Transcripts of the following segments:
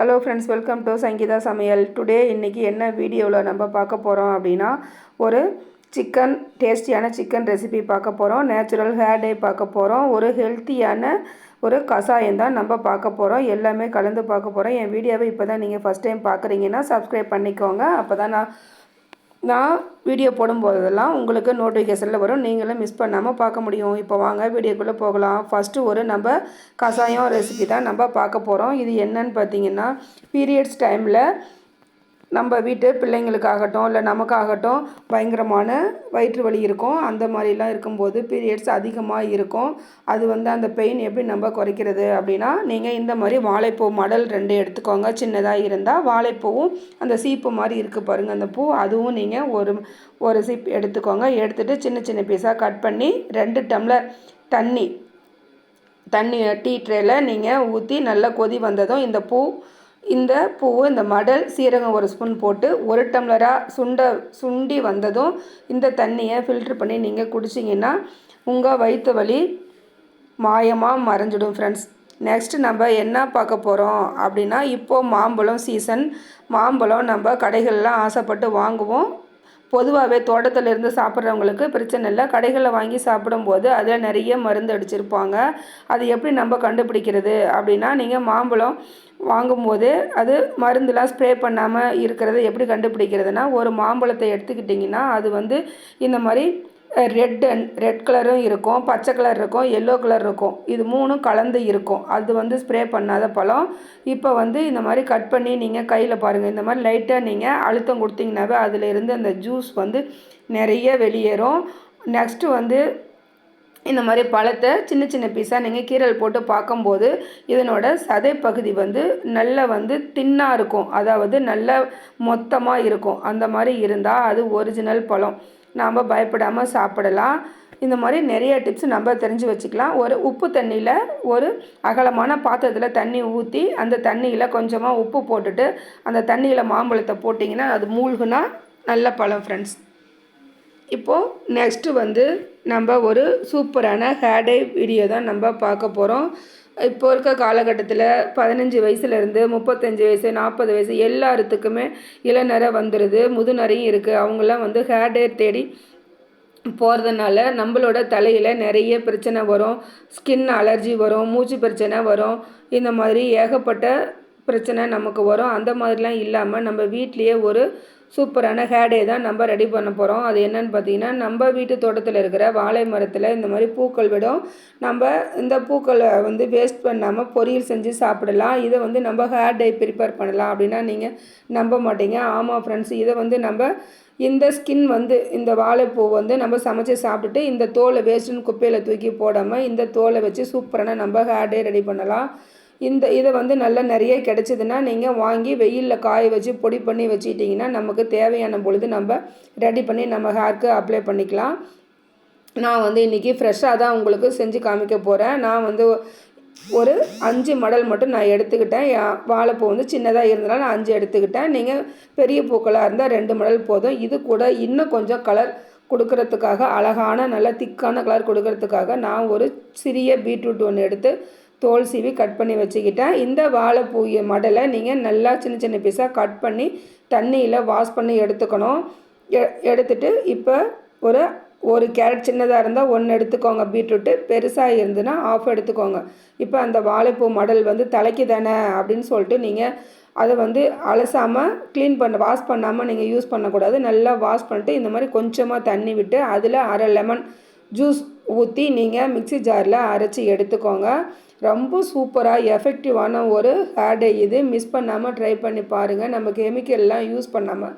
Hello friends, welcome to Sangeetha சமையல். Today இன்றைக்கி என்ன வீடியோவில் நம்ம பார்க்க போகிறோம் அப்படின்னா, ஒரு டேஸ்டியான சிக்கன் ரெசிபி பார்க்க போகிறோம். நேச்சுரல் ஹேர் டை பார்க்க போகிறோம். ஒரு ஹெல்த்தியான ஒரு கஷாயம் தான் நம்ம பார்க்க போகிறோம். எல்லாமே கலந்து பார்க்க போகிறோம். என் வீடியோவை இப்போ தான் நீங்கள் ஃபஸ்ட் டைம் பார்க்குறீங்கன்னா சப்ஸ்கிரைப் பண்ணிக்கோங்க. அப்போ தான் நான் வீடியோ போடும்போதெல்லாம் உங்களுக்கு நோட்டிஃபிகேஷனில் வரும். நீங்களும் மிஸ் பண்ணாமல் பார்க்க முடியும். இப்போ வாங்க வீடியோக்குள்ளே போகலாம். ஃபஸ்ட்டு நம்ம கஷாயம் ரெசிபி தான் நம்ம பார்க்க போகிறோம். இது என்னன்னு பார்த்தீங்கன்னா, பீரியட்ஸ் டைமில் நம்ம வீட்டு பிள்ளைங்களுக்காகட்டும் இல்லை நமக்காகட்டும் பயங்கரமான வயிற்று வலி இருக்கும். அந்த மாதிரிலாம் இருக்கும்போது பீரியட்ஸ் அதிகமாக இருக்கும். அது அந்த பெயின் எப்படி நம்ம குறைக்கிறது அப்படின்னா, நீங்கள் இந்த மாதிரி வாழைப்பூ மடல் 2 எடுத்துக்கோங்க. சின்னதாக இருந்தால் வாழைப்பூவும் அந்த சீப்பு மாதிரி இருக்குது பாருங்கள், அந்த பூ, அதுவும் நீங்கள் ஒரு சீப் எடுத்துக்கோங்க. எடுத்துகிட்டு சின்ன சின்ன பீஸாக கட் பண்ணி 2 டம்ளர் தண்ணி டீ ட்ரேயில் நீங்கள் ஊற்றி நல்லா கொதி வந்ததும் இந்த பூவு இந்த மடல் சீரகம் 1 ஸ்பூன் போட்டு 1 டம்ளராக சுண்டி வந்ததும் இந்த தண்ணியை ஃபில்ட்ரு பண்ணி நீங்கள் குடிச்சிங்கன்னா உங்கள் வயிற்று வலி மாயமாக மறைஞ்சிடும் ஃப்ரெண்ட்ஸ். நெக்ஸ்ட்டு நம்ம என்ன பார்க்க போகிறோம் அப்படின்னா, இப்போது மாம்பழம் சீசன். மாம்பழம் நம்ம கடைகள்லாம் ஆசைப்பட்டு வாங்குவோம். பொதுவாகவே தோட்டத்தில் இருந்து சாப்பிட்றவங்களுக்கு பிரச்சனை இல்லை. கடைகளில் வாங்கி சாப்பிடும்போது அதில் நிறைய மருந்து அடிச்சிருப்பாங்க. அது எப்படி நம்ம கண்டுபிடிக்கிறது அப்படின்னா, நீங்கள் மாம்பழம் வாங்கும்போது அது மருந்துலாம் ஸ்ப்ரே பண்ணாமல் இருக்கிறத எப்படி கண்டுபிடிக்கிறதுனா, ஒரு மாம்பழத்தை எடுத்துக்கிட்டிங்கன்னா அது இந்த மாதிரி ரெட் கலரும் இருக்கும், பச்சை கலர் இருக்கும், எல்லோ கலர் இருக்கும். இது 3ம் கலந்து இருக்கும். அது ஸ்ப்ரே பண்ணாத பழம். இப்போ இந்த மாதிரி கட் பண்ணி நீங்கள் கையில் பாருங்கள், இந்த மாதிரி லைட்டாக நீங்கள் அழுத்தம் கொடுத்தீங்கன்னாவே அதிலிருந்து அந்த ஜூஸ் நிறைய வெளியேறும். நெக்ஸ்ட்டு இந்த மாதிரி பழத்தை சின்ன சின்ன பீஸாக நீங்கள் கீரல் போட்டு பார்க்கும்போது இதனோட சதை பகுதி நல்ல தின்னாக இருக்கும். அதாவது நல்ல மொத்தமாக இருக்கும். அந்த மாதிரி இருந்தால் அது ஒரிஜினல் பழம். நாம் பயப்படாமல் சாப்பிடலாம். இந்த மாதிரி நிறைய டிப்ஸ் நம்ம தெரிஞ்சு வச்சுக்கலாம். ஒரு உப்பு தண்ணியில் ஒரு அகலமான பாத்திரத்தில் தண்ணி ஊற்றி அந்த தண்ணியில் கொஞ்சமாக உப்பு போட்டுட்டு அந்த தண்ணியில் மாம்பழத்தை போட்டிங்கன்னா அது மூழ்குனா நல்ல பழம் ஃப்ரெண்ட்ஸ். இப்போது நெக்ஸ்ட்டு நம்ம ஒரு சூப்பரான ஹேர் டை வீடியோ தான் நம்ம பார்க்க போகிறோம். இப்போ இருக்க காலகட்டத்தில் 15 வயசுலேருந்து 35 வயசு 40 வயசு எல்லாத்துக்குமே இளநரை வந்துடுது, முதுநரையும் இருக்குது. அவங்களாம் ஹேர் டை தேடி போகிறதுனால நம்மளோட தலையில் நிறைய பிரச்சனை வரும். ஸ்கின் அலர்ஜி வரும், மூச்சு பிரச்சனை வரும். இந்த மாதிரி ஏகப்பட்ட பிரச்சனை நமக்கு வரும். அந்த மாதிரிலாம் இல்லாமல் நம்ம வீட்லேயே ஒரு சூப்பரான ஹேர் டே தான் நம்ம ரெடி பண்ண போகிறோம். அது என்னென்னு பார்த்தீங்கன்னா, நம்ம வீட்டு தோட்டத்தில் இருக்கிற வாழை மரத்தில் இந்த மாதிரி பூக்கள் விடும். நம்ம இந்த பூக்களை வேஸ்ட் பண்ணாமல் பொரியல் செஞ்சு சாப்பிடலாம். இதை நம்ம ஹேர் டை ப்ரிப்பேர் பண்ணலாம் அப்படின்னா நீங்கள் நம்ப மாட்டீங்க. ஆமாம் ஃப்ரெண்ட்ஸ், இதை நம்ம இந்த ஸ்கின் இந்த வாழைப்பூ நம்ம சமைச்சு சாப்பிட்டுட்டு இந்த தோலை வேஸ்ட்டுன்னு குப்பையில் தூக்கி போடாமல் இந்த தோலை வச்சு சூப்பரான நம்ம ஹேர் டே ரெடி பண்ணலாம். இதை நல்லா நிறைய கிடச்சிதுன்னா நீங்கள் வாங்கி வெயிலில் காய வச்சு பொடி பண்ணி வச்சுக்கிட்டிங்கன்னா நமக்கு தேவையான பொழுது நம்ம ரெடி பண்ணி நம்ம ஹேருக்கு அப்ளை பண்ணிக்கலாம். நான் இன்றைக்கி ஃப்ரெஷ்ஷாக தான் உங்களுக்கு செஞ்சு காமிக்க போகிறேன். நான் ஒரு 5 மடல் மட்டும் நான் எடுத்துக்கிட்டேன். வாழைப்பூ சின்னதாக இருந்தனால நான் 5 எடுத்துக்கிட்டேன். நீங்கள் பெரிய பூக்களாக இருந்தால் 2 மடல் போதும். இது கூட இன்னும் கொஞ்சம் கலர் கொடுக்கறதுக்காக, அழகான நல்ல திக்கான கலர் கொடுக்கறதுக்காக நான் ஒரு சிறிய பீட்ரூட் 1 எடுத்து தோல் சீவி கட் பண்ணி வச்சுக்கிட்டேன். இந்த வாழைப்பூ மடலை நீங்கள் நல்லா சின்ன சின்ன பீஸாக கட் பண்ணி தண்ணியில் வாஷ் பண்ணி எடுத்துக்கணும். எடுத்துட்டு இப்போ ஒரு கேரட் சின்னதாக இருந்தால் 1 எடுத்துக்கோங்க. பீட்ரூட்டு பெருசாக இருந்துன்னா 1/2 எடுத்துக்கோங்க. இப்போ அந்த வாழைப்பூ மடல் தலைக்கு தானே அப்படின்னு சொல்லிட்டு நீங்கள் அதை அலசாமல் வாஷ் பண்ணாமல் நீங்கள் யூஸ் பண்ணக்கூடாது. நல்லா வாஷ் பண்ணிட்டு இந்த மாதிரி கொஞ்சமாக தண்ணி விட்டு அதில் 1/2 லெமன் ஜூஸ் ஊற்றி நீங்கள் மிக்ஸி ஜாரில் அரைச்சி எடுத்துக்கோங்க. ரொம்ப சூப்பராக எஃபெக்டிவான ஒரு ஹேர் டை இது. மிஸ் பண்ணாமல் ட்ரை பண்ணி பாருங்கள். நம்ம கெமிக்கல்லாம் யூஸ் பண்ணாமல்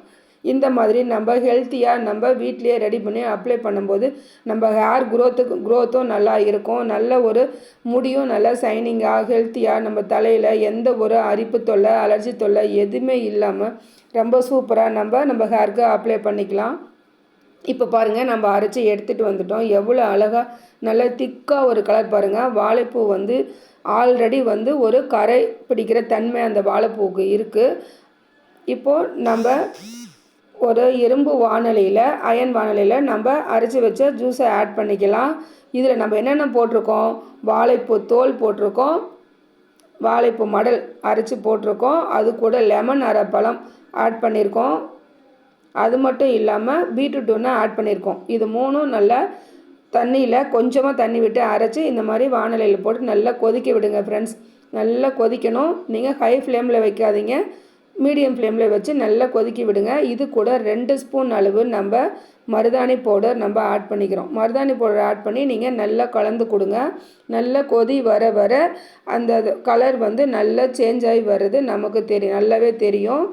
இந்த மாதிரி நம்ம ஹெல்த்தியாக நம்ம வீட்லேயே ரெடி பண்ணி அப்ளை பண்ணும்போது நம்ம ஹேர் க்ரோத்தும் நல்லா இருக்கும். நல்ல ஒரு முடியும் நல்லா ஷைனிங்காக ஹெல்த்தியாக நம்ம தலையில் எந்த ஒரு அரிப்பு தொல்லை அலர்ஜி தொல்லை எதுவுமே இல்லாமல் ரொம்ப சூப்பராக நம்ம ஹேருக்கு அப்ளை பண்ணிக்கலாம். இப்போ பாருங்கள், நம்ம அரைச்சி எடுத்துகிட்டு வந்துட்டோம். எவ்வளோ அழகாக நல்லா திக்காக ஒரு கலர் பாருங்கள். வாழைப்பூ ஆல்ரெடி ஒரு கரை பிடிக்கிற தன்மை அந்த வாழைப்பூவுக்கு இருக்குது. இப்போது நம்ம ஒரு இரும்பு வாணலியில் அயன் வாணலியில் நம்ம அரைச்சி வச்ச ஜூஸை ஆட் பண்ணிக்கலாம். இதில் நம்ம என்னென்ன போட்டிருக்கோம், வாழைப்பூ தோல் போட்டிருக்கோம், வாழைப்பூ மடல் அரைச்சி போட்டிருக்கோம். அது கூட லெமன் அரை பழம் ஆட் பண்ணியிருக்கோம். அது மட்டும் இல்லாமல் பீட்ரூட் ஒன்று ஆட் பண்ணியிருக்கோம். இது மூணும் நல்லா தண்ணியில் கொஞ்சமாக தண்ணி விட்டு அரைச்சி இந்த மாதிரி வாணலியில் போட்டு நல்லா கொதிக்க விடுங்க ஃப்ரெண்ட்ஸ். நல்லா கொதிக்கணும். நீங்கள் ஹை ஃப்ளேமில் வைக்காதீங்க, மீடியம் ஃப்ளேமில் வச்சு நல்லா கொதிக்க விடுங்க. இது கூட 2 ஸ்பூன் அளவு நம்ம மருதாணி பவுடர் நம்ம ஆட் பண்ணிக்கிறோம். மருதாணி பவுடர் ஆட் பண்ணி நீங்கள் நல்லா கலந்து கொடுங்க. நல்லா கொதி வர வர அந்த கலர் வந்து நல்லா சேஞ்ச் ஆகி வர்றது நமக்கு நல்லாவே தெரியும்.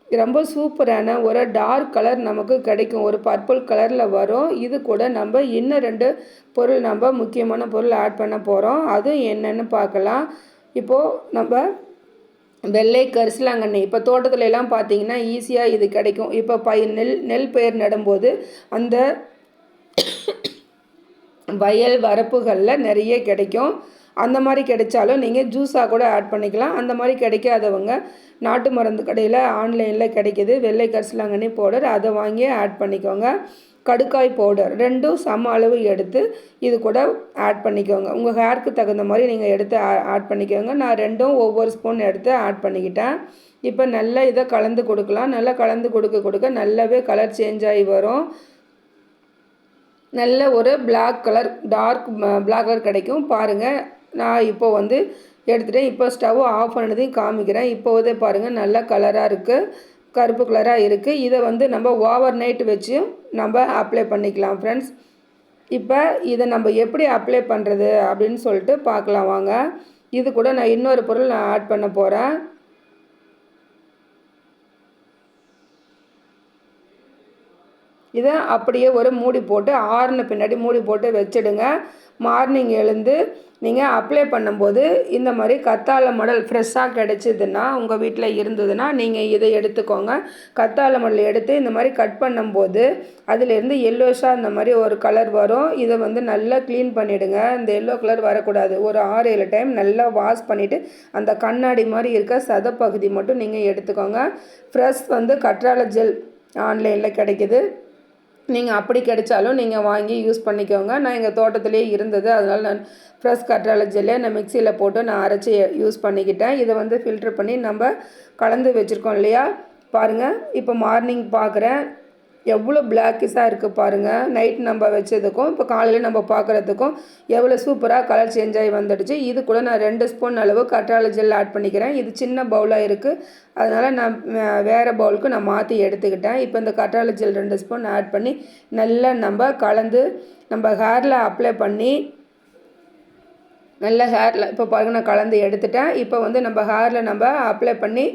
ரொம்ப சூப்பரான ஒரு டார்க் கலர் நமக்கு கிடைக்கும். ஒரு பர்பிள் கலரில் வரும். இது கூட நம்ம இன்னும் 2 பொருள் நம்ம முக்கியமான பொருள் ஆட் பண்ண போகிறோம். அதுவும் என்னென்னு பார்க்கலாம். இப்போது நம்ம வெள்ளை கரிசலாங்கண்ணி இப்போ தோட்டத்துல எல்லாம் பார்த்தீங்கன்னா ஈஸியாக இது கிடைக்கும். இப்போ நெல் பயிர் நடும்போது அந்த வயல் வரப்புகளில் நிறைய கிடைக்கும். அந்த மாதிரி கிடைச்சாலும் நீங்கள் ஜூஸாக கூட ஆட் பண்ணிக்கலாம். அந்த மாதிரி கிடைக்காதவங்க நாட்டு மருந்து கடையில் ஆன்லைனில் கிடைக்கிது வெள்ளை கரிசலாங்கண்ணி பவுடர், அதை வாங்கி ஆட் பண்ணிக்கோங்க. கடுக்காய் பவுடர் 2ம் சம அளவு எடுத்து இது கூட ஆட் பண்ணிக்கோங்க. உங்கள் ஹேருக்கு தகுந்த மாதிரி நீங்கள் எடுத்து ஆட் பண்ணிக்கோங்க. நான் 2ம் ஒவ்வொரு ஸ்பூன் எடுத்து ஆட் பண்ணிக்கிட்டேன். இப்போ நல்லா இதை கலந்து கொடுக்கலாம். நல்லா கலந்து கொடுக்க நல்லாவே கலர் சேஞ்ச் ஆகி வரும். நல்ல ஒரு black colour, dark black colour கிடைக்கும். பாருங்கள், நான் இப்போ வந்து எடுத்துகிட்டேன். இப்போ ஸ்டவ் ஆஃப் பண்ணதையும் காமிக்கிறேன். இப்போதே பாருங்கள் நல்லா கலராக இருக்குது, கருப்பு கலராக இருக்குது. இதை வந்து நம்ம ஓவர் நைட் வச்சு நம்ம அப்ளை பண்ணிக்கலாம் ஃப்ரெண்ட்ஸ். இப்போ இதை நம்ம எப்படி அப்ளை பண்ணுறது அப்படின்னு சொல்லிட்டு பார்க்கலாம் வாங்க. இது கூட நான் இன்னொரு பொருள் நான் ஆட் பண்ண போகிறேன். இதை அப்படியே ஒரு மூடி போட்டு ஆறுன பின்னாடி மூடி போட்டு வச்சிடுங்க. மார்னிங் எழுந்து நீங்கள் அப்ளை பண்ணும்போது இந்த மாதிரி கத்தாழை மடல் ஃப்ரெஷ்ஷாக கிடச்சிதுன்னா உங்கள் வீட்டில் இருந்ததுன்னா நீங்கள் இதை எடுத்துக்கோங்க. கத்தாழை மடல் எடுத்து இந்த மாதிரி கட் பண்ணும்போது அதிலேருந்து எல்லோஷாக இந்த மாதிரி ஒரு கலர் வரும். இதை வந்து நல்லா க்ளீன் பண்ணிவிடுங்க. இந்த எல்லோ கலர் வரக்கூடாது. ஒரு 6-7 டைம் நல்லா வாஷ் பண்ணிவிட்டு அந்த கண்ணாடி மாதிரி இருக்க சதப்பகுதி மட்டும் நீங்கள் எடுத்துக்கோங்க. ஃப்ரெஷ் வந்து கற்றாழை ஜெல் ஆன்லைனில் கிடைக்கிது. நீங்கள் அப்படி கிடைச்சாலும் நீங்கள் வாங்கி யூஸ் பண்ணிக்கோங்க. நான் எங்கள் தோட்டத்திலே இருந்தது, அதனால் நான் ஃப்ரெஷ் கற்றாழை ஜெல்லை நான் மிக்சியில் போட்டு நான் அரைச்சி யூஸ் பண்ணிக்கிட்டேன். இதை வந்து ஃபில்ட்ரு பண்ணி நம்ம கலந்து வச்சுருக்கோம் இல்லையா. பாருங்கள், இப்போ மார்னிங் பார்க்குறேன் எவ்வளோ பிளாக்கிஸாக இருக்குது பாருங்கள். நைட் நம்ம வச்சதுக்கும் இப்போ காலையில் நம்ம பார்க்குறதுக்கும் எவ்வளோ சூப்பராக கலர் சேஞ்ச் ஆகி வந்துடுச்சு. இது கூட நான் 2 ஸ்பூன் அளவு கற்றாழை ஜெல் ஆட் பண்ணிக்கிறேன். இது சின்ன பவுலாக இருக்குது, அதனால் நான் வேறு பவுலுக்கு நான் மாற்றி எடுத்துக்கிட்டேன். இப்போ இந்த கற்றாழை ஜெல் 2 ஸ்பூன் ஆட் பண்ணி நல்லா நம்ம கலந்து நம்ம ஹேரில் அப்ளை பண்ணி நல்ல ஹேரில் இப்போ பாருங்கள் நான் கலந்து எடுத்துட்டேன். இப்போ வந்து நம்ம ஹேரில் நம்ம அப்ளை பண்ணி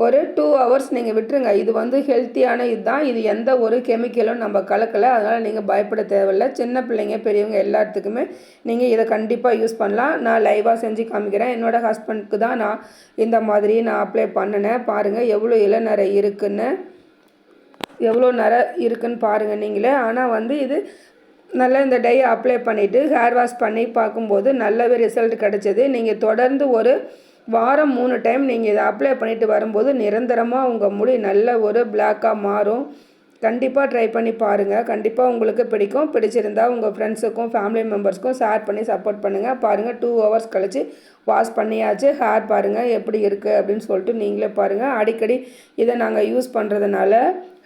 ஒரு 2 ஹவர்ஸ் நீங்கள் விட்டுருங்க. இது வந்து ஹெல்த்தியான இதுதான். இது எந்த ஒரு கெமிக்கலும் நம்ம கலக்கலை, அதனால் நீங்கள் பயப்பட தேவையில்லை. சின்ன பிள்ளைங்க பெரியவங்க எல்லாத்துக்குமே நீங்கள் இதை கண்டிப்பாக யூஸ் பண்ணலாம். நான் லைவாக செஞ்சு காமிக்கிறேன். என்னோடய ஹஸ்பண்டுக்கு தான் நான் இந்த மாதிரி நான் அப்ளை பண்ணினேன். பாருங்கள் எவ்வளோ இளநரை இருக்குன்னு, எவ்வளோ நரை இருக்குன்னு பாருங்கள் நீங்களே. ஆனால் வந்து இது நல்லா இந்த டை அப்ளை பண்ணிவிட்டு ஹேர் வாஷ் பண்ணி பார்க்கும்போது நல்லாவே ரிசல்ட் கிடச்சிது. நீங்கள் தொடர்ந்து ஒரு வாரம் 3 டைம் நீங்கள் இதை அப்ளை பண்ணிவிட்டு வரும்போது நிரந்தரமாக உங்கள் முடி நல்ல ஒரு பிளாக்காக மாறும். கண்டிப்பாக ட்ரை பண்ணி பாருங்கள். கண்டிப்பாக உங்களுக்கு பிடிக்கும். பிடிச்சிருந்தால் உங்கள் ஃப்ரெண்ட்ஸுக்கும் ஃபேமிலி மெம்பர்ஸ்க்கும் ஷேர் பண்ணி சப்போர்ட் பண்ணுங்கள். பாருங்கள் 2 ஹவர்ஸ் கழித்து வாஷ் பண்ணியாச்சு. ஹேர் பாருங்கள் எப்படி இருக்குது அப்படின்னு சொல்லிட்டு நீங்களே பாருங்கள். அடிக்கடி இதை நாங்கள் யூஸ் பண்ணுறதுனால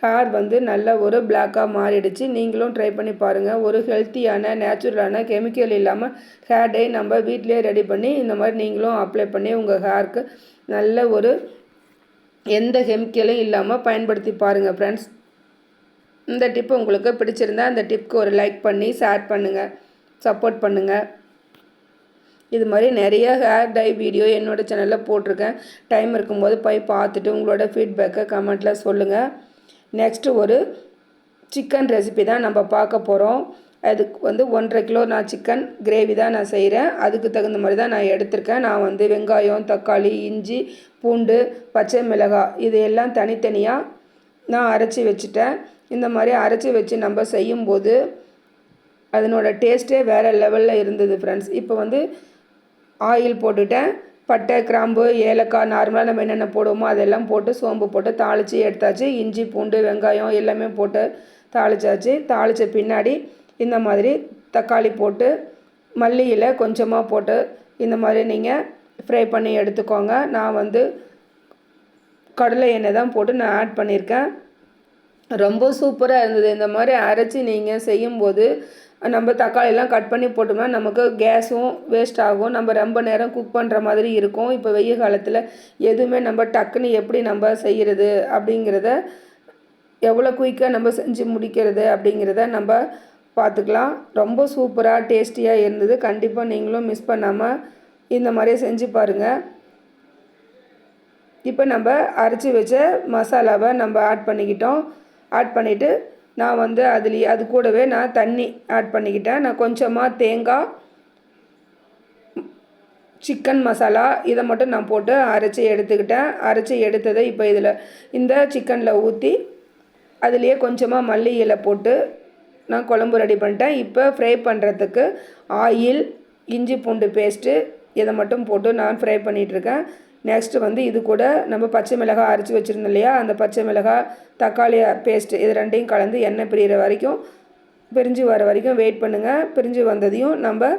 ஹேர் வந்து நல்ல ஒரு பிளாக்காக மாறிடுச்சு. நீங்களும் ட்ரை பண்ணி பாருங்கள். ஒரு ஹெல்த்தியான நேச்சுரலான கெமிக்கல் இல்லாமல் ஹேர் டை நம்ம வீட்டிலே ரெடி பண்ணி இந்த மாதிரி நீங்களும் அப்ளை பண்ணி உங்கள் ஹேருக்கு நல்ல ஒரு எந்த கெமிக்கலும் இல்லாமல் பயன்படுத்தி பாருங்கள் ஃப்ரெண்ட்ஸ். இந்த டிப்பு உங்களுக்கு பிடிச்சிருந்தா அந்த டிப்புக்கு ஒரு லைக் பண்ணி ஷேர் பண்ணுங்கள், சப்போர்ட் பண்ணுங்கள். இது மாதிரி நிறைய ஹேர் டை வீடியோ என்னோடய சேனலில் போட்டிருக்கேன். டைம் இருக்கும்போது போய் பார்த்துட்டு உங்களோட ஃபீட்பேக்கை கமெண்ட்டில் சொல்லுங்கள். நெக்ஸ்ட்டு ஒரு சிக்கன் ரெசிபி தான் நம்ம பார்க்க போகிறோம். அதுக்கு வந்து 1.5 கிலோ நான் சிக்கன் கிரேவி தான் நான் செய்கிறேன். அதுக்கு தகுந்த மாதிரி தான் நான் எடுத்திருக்கேன். நான் வந்து வெங்காயம், தக்காளி, இஞ்சி, பூண்டு, பச்சை மிளகாய் இது எல்லாம் தனித்தனியாக நான் அரைச்சி வச்சுட்டேன். இந்த மாதிரி அரைச்சி வச்சு நம்ம செய்யும்போது அதனோட டேஸ்ட்டே வேறு லெவலில் இருந்தது ஃப்ரெண்ட்ஸ். இப்போ வந்து ஆயில் போட்டுட்டேன். பட்டை, கிராம்பு, ஏலக்காய், நார்மலாக நம்ம என்னென்ன போடுவோமோ அதெல்லாம் போட்டு சோம்பு போட்டு தாளித்து எடுத்தாச்சு. இஞ்சி, பூண்டு, வெங்காயம் எல்லாமே போட்டு தாளித்தாச்சு. தாளித்த பின்னாடி இந்த மாதிரி தக்காளி போட்டு மல்லி இலை கொஞ்சமாக போட்டு இந்த மாதிரி நீங்கள் ஃப்ரை பண்ணி எடுத்துக்கோங்க. நான் வந்து கடலை எண்ணெய் தான் போட்டு நான் ஆட் பண்ணியிருக்கேன். ரொம்ப சூப்பராக இருந்தது. இந்த மாதிரி அரைச்சி நீங்கள் செய்யும்போது நம்ம தக்காளியெல்லாம் கட் பண்ணி போட்டோம்னா நமக்கு கேஸும் வேஸ்ட் ஆகும். நம்ம ரொம்ப நேரம் குக் பண்ணுற மாதிரி இருக்கும். இப்போ வெயில் காலத்தில் எதுவுமே நம்ம டக்குன்னு எப்படி நம்ம செய்கிறது அப்படிங்கிறத, எவ்வளோ குயிக்காக நம்ம செஞ்சு முடிக்கிறது அப்படிங்கிறத நம்ம பார்த்துக்கலாம். ரொம்ப சூப்பராக டேஸ்டியாக இருந்தது. கண்டிப்பாக நீங்களும் மிஸ் பண்ணாமல் இந்த மாதிரியே செஞ்சு பாருங்கள். இப்போ நம்ம அரைச்சி வச்ச மசாலாவை நம்ம ஆட் பண்ணிக்கிட்டோம். ஆட் பண்ணிவிட்டு நான் வந்து அது கூடவே நான் தண்ணி ஆட் பண்ணிக்கிட்டேன். நான் கொஞ்சமாக தேங்காய், சிக்கன் மசாலா இதை மட்டும் நான் போட்டு அரைச்சி எடுத்துக்கிட்டேன். அரைச்சி எடுத்ததை இப்போ இந்த சிக்கனில் ஊற்றி அதுலேயே கொஞ்சமாக மல்லி இலை போட்டு நான் குழம்பு ரெடி பண்ணிட்டேன். இப்போ ஃப்ரை பண்ணுறதுக்கு ஆயில், இஞ்சி பூண்டு பேஸ்ட்டு இதை மட்டும் போட்டு நான் ஃப்ரை பண்ணிகிட்ருக்கேன். நெக்ஸ்ட்டு வந்து இது கூட நம்ம பச்சை மிளகாய் அரைச்சி வச்சுருந்தோம் இல்லையா, அந்த பச்சை மிளகாய், தக்காளி பேஸ்ட்டு இது ரெண்டையும் கலந்து எண்ணெய் பிரிஞ்சு வர வரைக்கும் வெயிட் பண்ணுங்கள். பிரிஞ்சு வந்ததையும் நம்ம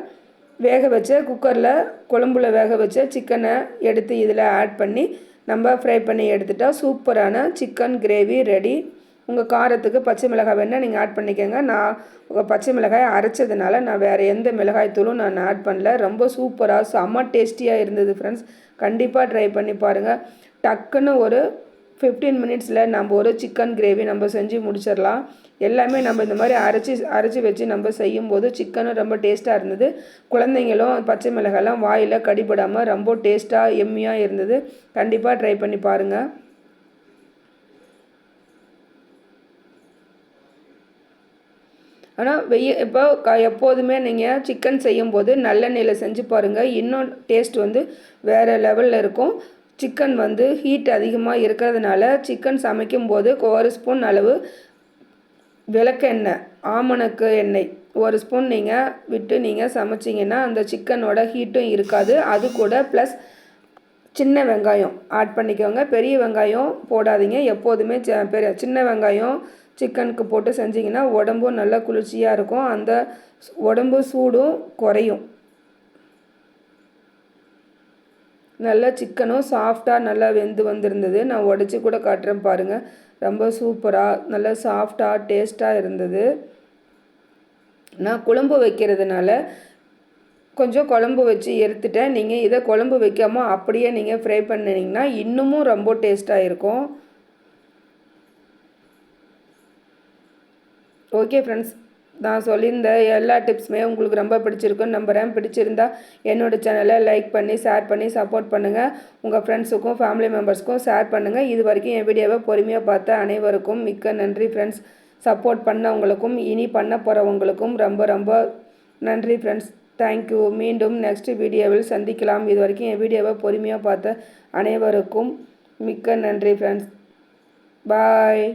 வேக வச்ச குக்கரில் குழம்புல வேக வச்ச சிக்கனை எடுத்து இதில் ஆட் பண்ணி நம்ம ஃப்ரை பண்ணி எடுத்துட்டால் சூப்பரான சிக்கன் கிரேவி ரெடி. உங்கள் காரத்துக்கு பச்சை மிளகாய் வேணால் நீங்கள் ஆட் பண்ணிக்கோங்க. நான் பச்சை மிளகாய் அரைச்சதுனால நான் வேறு எந்த மிளகாய் தூளும் நான் ஆட் பண்ணல. ரொம்ப சூப்பராக செம்ம டேஸ்டியாக இருந்தது ஃப்ரெண்ட்ஸ். கண்டிப்பாக ட்ரை பண்ணி பாருங்கள். டக்குன்னு ஒரு 15 மினிட்ஸில் நம்ம ஒரு சிக்கன் கிரேவி நம்ம செஞ்சு முடிச்சிடலாம். எல்லாமே நம்ம இந்த மாதிரி அரைச்சி வச்சு நம்ம செய்யும்போது சிக்கனும் ரொம்ப டேஸ்ட்டாக இருந்தது. குழந்தைங்களும் பச்சை மிளகாயெல்லாம் வாயில் கடிபடாமல் ரொம்ப டேஸ்ட்டாக எம்மியாக இருந்தது. கண்டிப்பாக ட்ரை பண்ணி பாருங்கள். ஆனால் இப்போ எப்போதுமே நீங்கள் சிக்கன் செய்யும்போது நல்லெண்ணெயில் செஞ்சு பாருங்கள். இன்னும் டேஸ்ட் வந்து வேறு லெவலில் இருக்கும். சிக்கன் வந்து ஹீட் அதிகமாக இருக்கிறதுனால சிக்கன் சமைக்கும்போது 1 ஸ்பூன் அளவு விளக்கெண்ணெய், ஆமணக்கு எண்ணெய் 1 ஸ்பூன் நீங்கள் விட்டு நீங்கள் சமைச்சிங்கன்னா அந்த சிக்கனோட ஹீட்டும் இருக்காது. அது கூட ப்ளஸ் சின்ன வெங்காயம் ஆட் பண்ணிக்கோங்க. பெரிய வெங்காயம் போடாதீங்க. எப்போதுமே சின்ன வெங்காயம் சிக்கனுக்கு போட்டு செஞ்சிங்கன்னா உடம்பும் நல்லா குளிர்ச்சியாக இருக்கும். அந்த உடம்பு சூடும் குறையும். நல்லா சிக்கனும் சாஃப்டாக நல்லா வெந்து வந்திருந்தது. நான் உடச்சி கூட காட்டுறேன் பாருங்கள். ரொம்ப சூப்பராக நல்லா சாஃப்டாக டேஸ்ட்டாக இருந்தது. நான் குழம்பு வைக்கிறதுனால கொஞ்சம் குழம்பு வச்சு எடுத்துட்டேன். நீங்கள் இதை குழம்பு வைக்காமல் அப்படியே நீங்கள் ஃப்ரை பண்ணிங்கன்னா இன்னமும் ரொம்ப டேஸ்ட்டாக இருக்கும். ஓகே ஃப்ரெண்ட்ஸ், நான் சொல்லியிருந்த எல்லா டிப்ஸுமே உங்களுக்கு ரொம்ப பிடிச்சிருக்குன்னு நம்புகிறேன். பிடிச்சிருந்தா என்னோடய சேனலை லைக் பண்ணி ஷேர் பண்ணி சப்போர்ட் பண்ணுங்கள். உங்கள் ஃப்ரெண்ட்ஸுக்கும் ஃபேமிலி மெம்பர்ஸ்க்கும் ஷேர் பண்ணுங்கள். இது வரைக்கும் என் வீடியோவை பொறுமையாக பார்த்த அனைவருக்கும் மிக்க நன்றி ஃப்ரெண்ட்ஸ். சப்போர்ட் பண்ணவங்களுக்கும் இனி பண்ண போகிறவங்களுக்கும் ரொம்ப ரொம்ப நன்றி ஃப்ரெண்ட்ஸ். தேங்க்யூ. மீண்டும் நெக்ஸ்ட் வீடியோவில் சந்திக்கலாம். இது வரைக்கும் என் வீடியோவை பொறுமையாக பார்த்த அனைவருக்கும் மிக்க நன்றி ஃப்ரெண்ட்ஸ். பாய்.